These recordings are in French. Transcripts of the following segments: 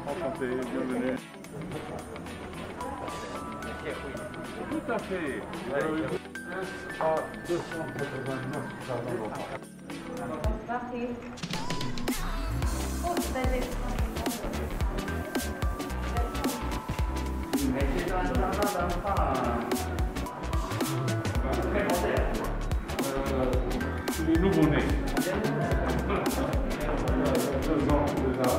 Enchanté, bienvenue. Tout à fait. À 289, pardon. Les nouveaux-nés. 2 ans déjà.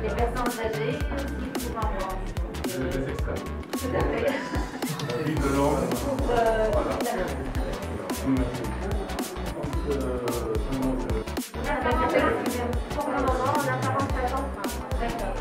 Les personnes âgées aussi pour avoir. Des extrêmes. Tout à fait. La vie de l'homme. Voilà. Pour le moment, on a 45 ans. D'accord.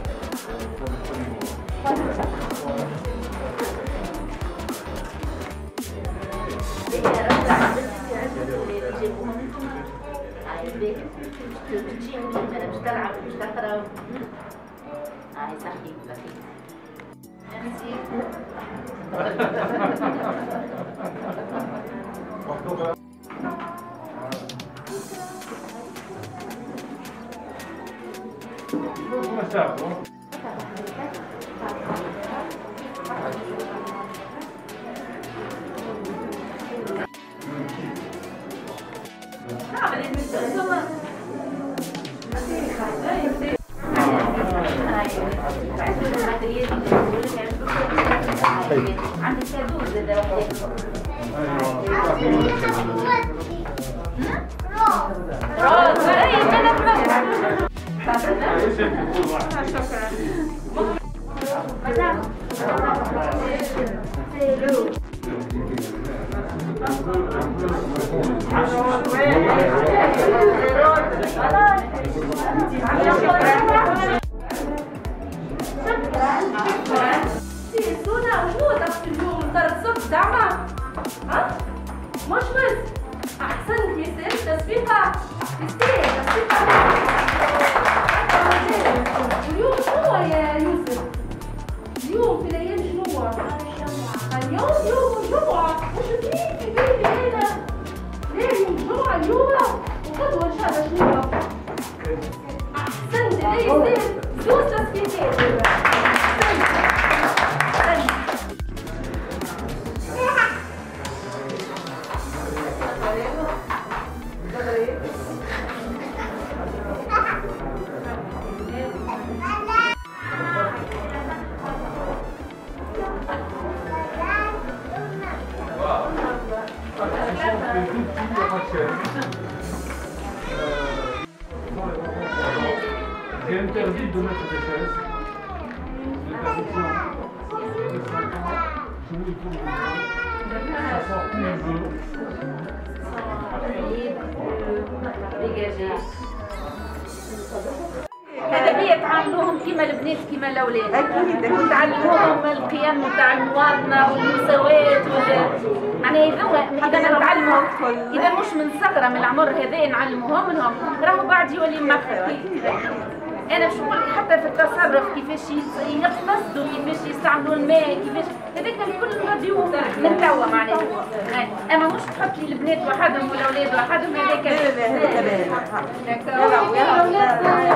Come è stato? عندك كادوز روز اي زعما ها مش بس احسنت ياسر تصفيقه يستاهل تصفيقه اليوم شنو يا يوسف اليوم في الايام شنو اليوم يوم الجمعه مش في بيتي انا لا يوم الجمعه اليوم غدوه ان شاء الله شنو احسنت لا يستاهل زوج تصفيقات J'ai interdit de mettre des chaises. Ça sort comme un peu. هذا هي تعاملوهم كيما البنات كيما الاولاد اكيد تعلموهم القيم تاع المواطنه والمساواه معناها اذا نتعلموا اذا مش من صغرى من العمر هذا نعلموهم منهم راهو بعد يولي مخر انا باش نقول حتى في التصرف كيفاش يقتصدوا كيفاش يستعملوا الماء كيفاش هذاك الكل نربيوه من توا معناها اما مش تحط لي البنات وحدهم والاولاد وحدهم هذاك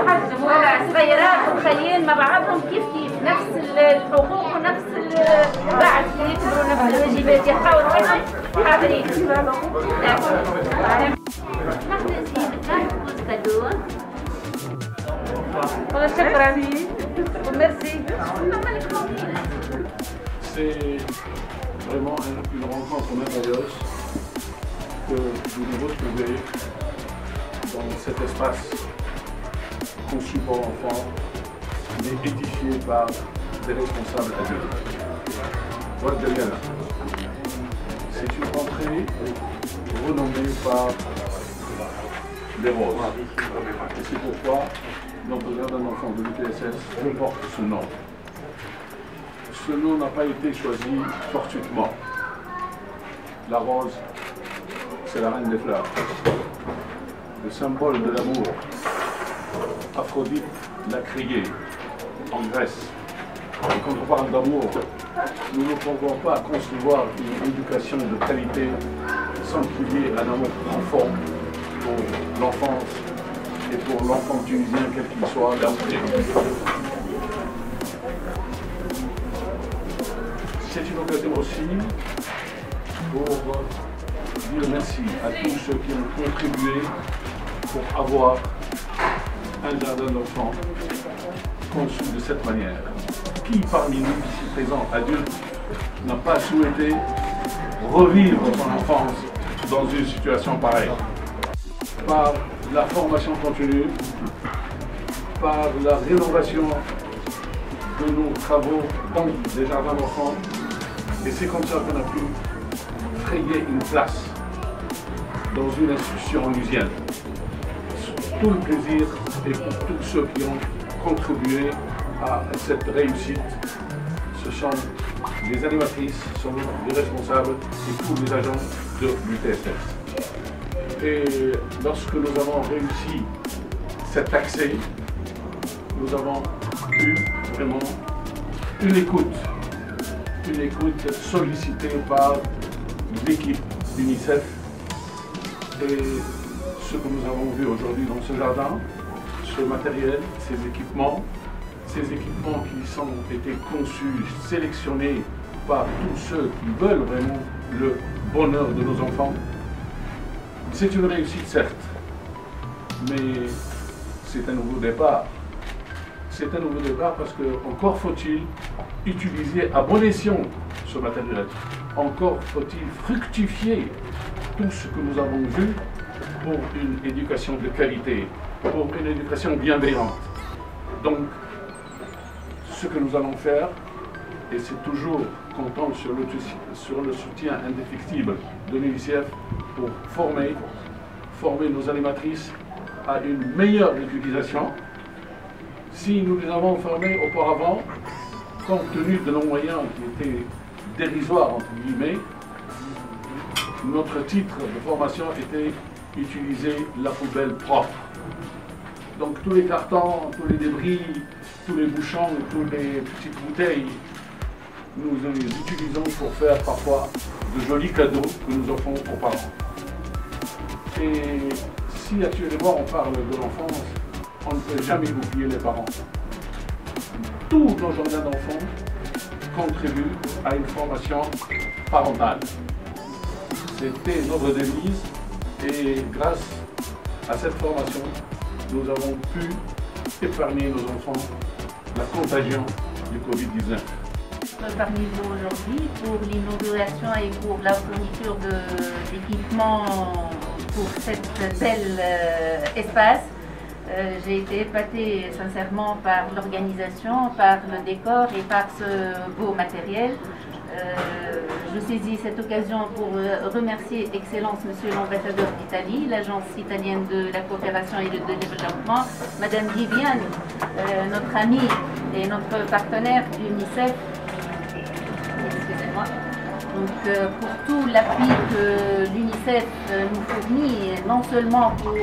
حجم ولا صغيرات وخيال مع بعضهم كيف نفس الحقوق ونفس بعد يكبروا نفس الواجبات يحاولوا حاضرين شكرا وميرسي. C'est vraiment une rencontre merveilleuse que vous nous retrouvez dans cet espace conçu pour l'enfant, mais édifié par des responsables adultes. Voilà, c'est une rentrée renommée par les roses. Et c'est pourquoi notre jardin d'enfants de l'UTSS comporte ce nom. Ce nom n'a pas été choisi fortuitement. La rose, c'est la reine des fleurs, le symbole de l'amour. Aphrodite l'a crié en Grèce. Et quand on parle d'amour, nous ne pouvons pas concevoir une éducation de qualité sans qu'il y ait un amour profond pour l'enfance et pour l'enfant tunisien, quel qu'il soit, là où il est. C'est une occasion aussi pour dire merci à tous ceux qui ont contribué pour avoir un jardin d'enfants conçu de cette manière. Qui parmi nous ici présents, adultes, n'a pas souhaité revivre son enfance dans une situation pareille? Par la formation continue, par la rénovation de nos travaux dans des jardins d'enfants. Et c'est comme ça qu'on a pu frayer une place dans une institution onusienne. Tout le plaisir et pour tous ceux qui ont contribué à cette réussite. Ce sont les animatrices, ce sont les responsables et tous les agents de l'UTSS. Et lorsque nous avons réussi cet accès, nous avons eu vraiment une écoute sollicitée par l'équipe d'UNICEF. Et ce que nous avons vu aujourd'hui dans ce jardin, ce matériel, ces équipements qui ont été conçus, sélectionnés par tous ceux qui veulent vraiment le bonheur de nos enfants. C'est une réussite certes, mais c'est un nouveau départ. C'est un nouveau départ parce que encore faut-il utiliser à bon escient ce matériel. Encore faut-il fructifier tout ce que nous avons vu pour une éducation de qualité, pour une éducation bienveillante. Donc, ce que nous allons faire, et c'est toujours comptant sur le soutien indéfectible de l'UNICEF pour former nos animatrices à une meilleure utilisation. Si nous les avons formées auparavant, compte tenu de nos moyens qui étaient dérisoires, entre guillemets, notre titre de formation était utiliser la poubelle propre. Donc tous les cartons, tous les débris, tous les bouchons, toutes les petites bouteilles, nous les utilisons pour faire parfois de jolis cadeaux que nous offrons aux parents. Et si actuellement on parle de l'enfance, on ne peut jamais oublier les parents. Tous nos jardins d'enfants contribuent à une formation parentale. C'était notre devise et grâce à cette formation, nous avons pu épargner nos enfants la contagion du Covid-19. Parmi vous aujourd'hui pour l'inauguration et pour la fourniture d'équipements pour cet bel espace. J'ai été épatée sincèrement par l'organisation, par le décor et par ce beau matériel. Je saisis cette occasion pour remercier Excellence Monsieur l'ambassadeur d'Italie, l'Agence italienne de la coopération et de développement, Madame Viviane, notre amie et notre partenaire de l'UNICEF. Excusez-moi. Donc pour tout l'appui que l'UNICEF nous fournit, non seulement pour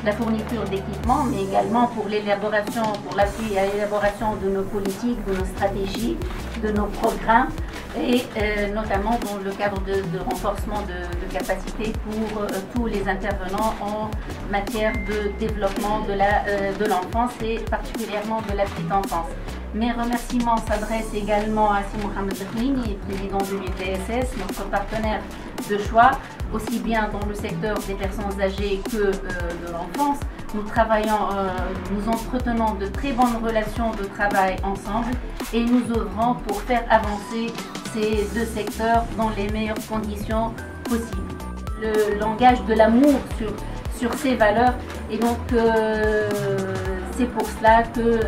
la fourniture d'équipements, mais également pour l'élaboration, pour l'appui à l'élaboration de nos politiques, de nos stratégies, de nos programmes, et notamment dans le cadre de renforcement de capacités pour tous les intervenants en matière de développement de l'enfance et particulièrement de la petite enfance. Mes remerciements s'adressent également à Si Mohamed Khmini, président de l'UTSS, notre partenaire de choix, aussi bien dans le secteur des personnes âgées que de l'enfance. Nous travaillons, nous entretenons de très bonnes relations de travail ensemble et nous œuvrons pour faire avancer ces deux secteurs dans les meilleures conditions possibles. Le langage de l'amour sur ces valeurs, et donc c'est pour cela que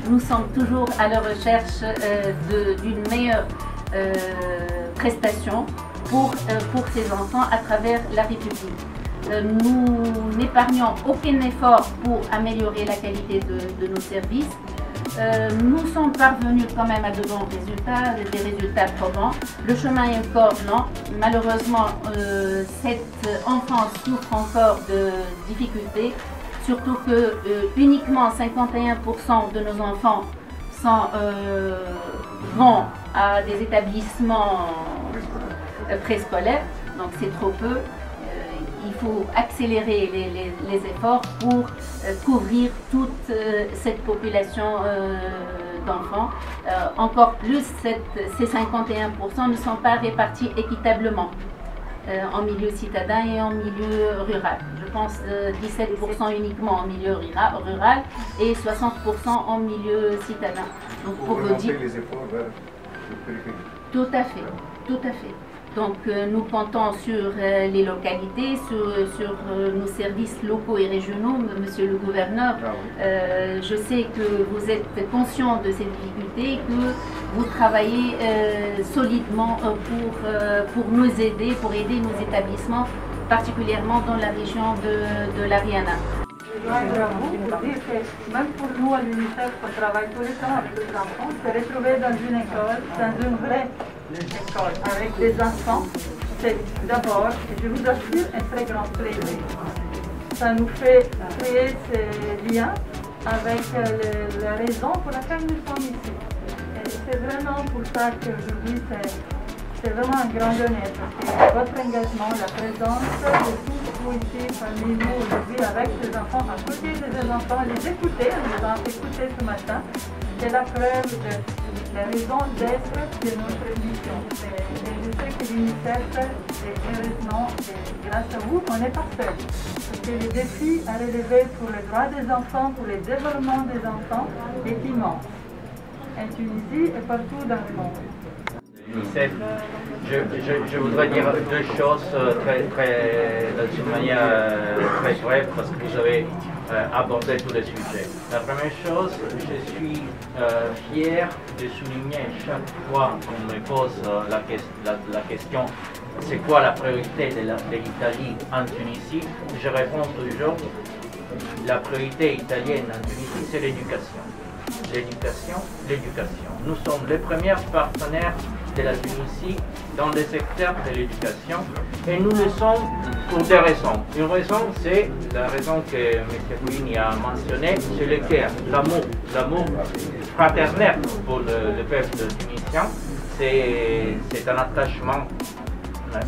nous sommes toujours à la recherche d'une meilleure prestation pour ces enfants à travers la République. Nous n'épargnons aucun effort pour améliorer la qualité de nos services. Nous sommes parvenus quand même à de bons résultats, des résultats probants. Le chemin est encore lent. Malheureusement, cette enfance souffre encore de difficultés, surtout que uniquement 51% de nos enfants vont à des établissements préscolaires, donc c'est trop peu. Il faut accélérer les efforts pour couvrir toute cette population d'enfants. Encore plus, ces 51% ne sont pas répartis équitablement en milieu citadin et en milieu rural. Je pense 17% uniquement en milieu rural et 60% en milieu citadin. Donc pour vous dire, les efforts vers le périphérique. Tout à fait, tout à fait. Donc nous comptons sur les localités, sur nos services locaux et régionaux, Monsieur le Gouverneur. Je sais que vous êtes conscient de ces difficultés, que vous travaillez solidement pour nous aider, pour aider nos établissements, particulièrement dans la région de l'Ariana. Je dois vous dire que même pour nous à l'UNICEF, on travaille tout le temps avec les enfants. Se retrouver dans une école, dans une vraie école, avec des enfants, c'est d'abord, et je vous assure, un très grand plaisir. Ça nous fait créer ces liens avec la raison pour laquelle nous sommes ici. Et c'est vraiment pour ça qu'aujourd'hui, c'est vraiment un grand honneur, parce que votre engagement, la présence de tous vous ici parmi nous aujourd'hui avec les enfants, à côté des enfants, enfants, les écouter, on les a écoutés ce matin, c'est la preuve de la raison d'être de notre mission. Et je sais que l'UNICEF, heureusement, grâce à vous, on n'est pas seul. Parce que le défi à relever pour les droits des enfants, pour le développement des enfants, est immense. En Tunisie et partout dans le monde. l'UNICEF, je voudrais dire deux choses d'une manière très brève parce que vous avez abordé tous les sujets. La première chose, je suis fier de souligner chaque fois qu'on me pose la question c'est quoi la priorité de l'Italie en Tunisie, je réponds toujours la priorité italienne en Tunisie c'est l'éducation. L'éducation. Nous sommes les premiers partenaires de la Tunisie dans le secteur de l'éducation et nous le sommes pour deux raisons. Une raison, c'est la raison que M. Kouini a mentionnée, c'est le cœur, l'amour fraternel pour le peuple tunisien. C'est un attachement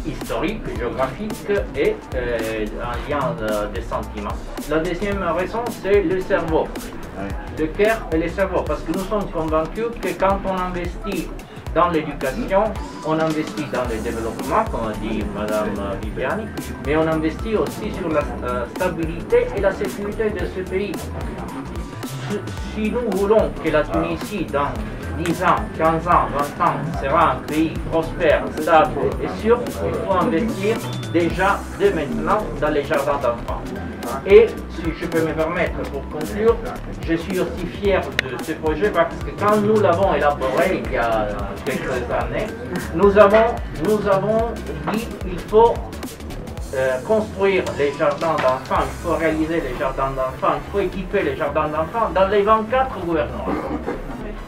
historique, géographique et un lien de sentiments. La deuxième raison, c'est le cerveau. Le cœur et le cerveau, parce que nous sommes convaincus que quand on investit dans l'éducation, on investit dans le développement, comme a dit Mme Viviani, mais on investit aussi sur la stabilité et la sécurité de ce pays. Si nous voulons que la Tunisie, dans 10 ans, 15 ans, 20 ans, sera un pays prospère, stable et sûr, il faut investir déjà dès maintenant dans les jardins d'enfants. Et si je peux me permettre pour conclure, je suis aussi fier de ce projet parce que quand nous l'avons élaboré il y a quelques années, nous avons dit qu'il faut construire les jardins d'enfants, il faut réaliser les jardins d'enfants, il faut équiper les jardins d'enfants dans les 24 gouvernements.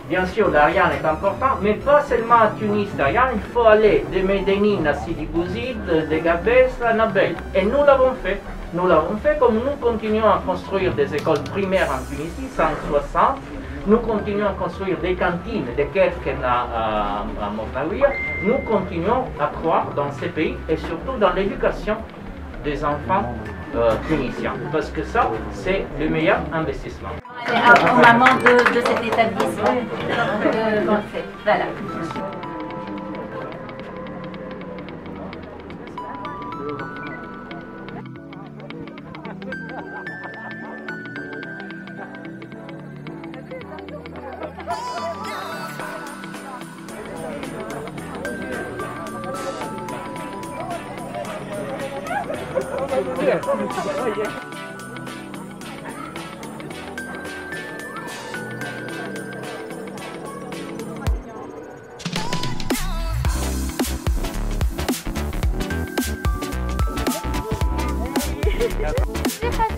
Bien sûr, l'Ariane est important, mais pas seulement à Tunis, l'Ariane, il faut aller de Médénine à Sidi Bouzid, de Gabès à Nabel. Et nous l'avons fait. Nous l'avons fait comme nous continuons à construire des écoles primaires en Tunisie, 160. Nous continuons à construire des cantines, des Kerken à Mornaouia. Nous continuons à croire dans ces pays et surtout dans l'éducation des enfants tunisiens. Parce que ça, c'est le meilleur investissement. En maman de cet établissement. Voilà.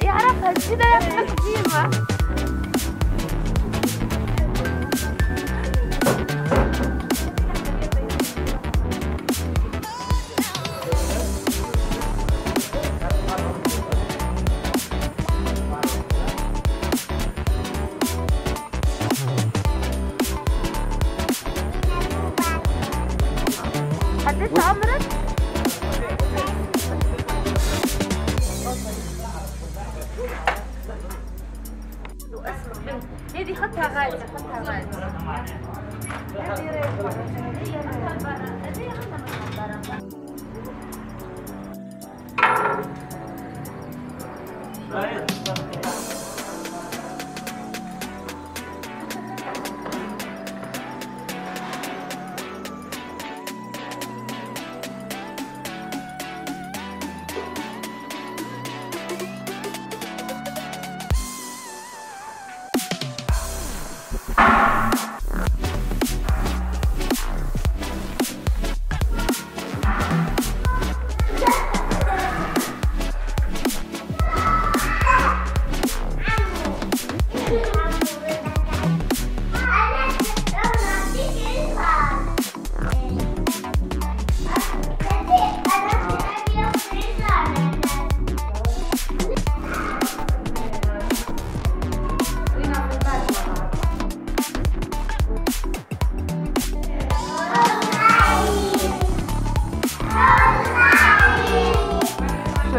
يعرفها جديدة يعرفها قديمة. قديش عمرك؟ هذه حطها غالية حطها غالية.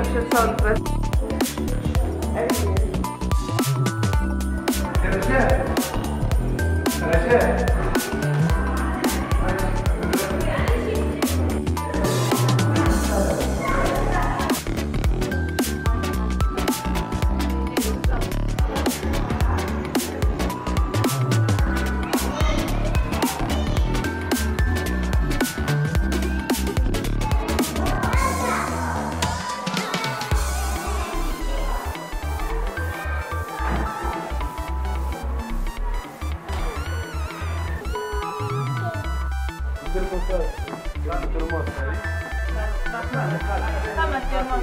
Przesądzę. Ça m'a tellement